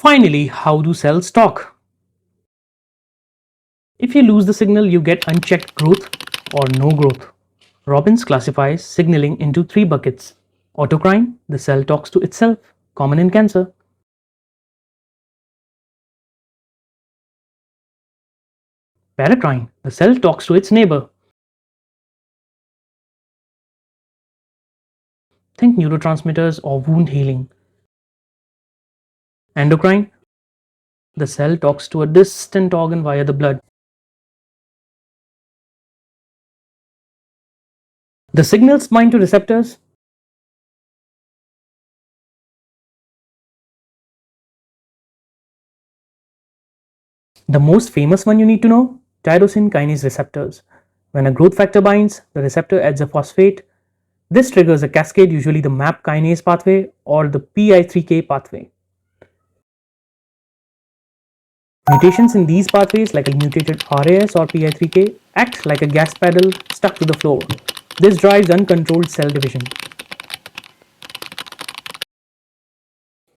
Finally, how do cells talk? If you lose the signal, you get unchecked growth or no growth. Robbins classifies signaling into 3 buckets. Autocrine, the cell talks to itself, common in cancer. Paracrine, the cell talks to its neighbor. Think neurotransmitters or wound healing. Endocrine, the cell talks to a distant organ via the blood. The signals bind to receptors. The most famous one you need to know, tyrosine kinase receptors. When a growth factor binds, the receptor adds a phosphate. This triggers a cascade, usually the MAP kinase pathway or the PI3K pathway. Mutations in these pathways, like a mutated RAS or PI3K, act like a gas pedal stuck to the floor. This drives uncontrolled cell division.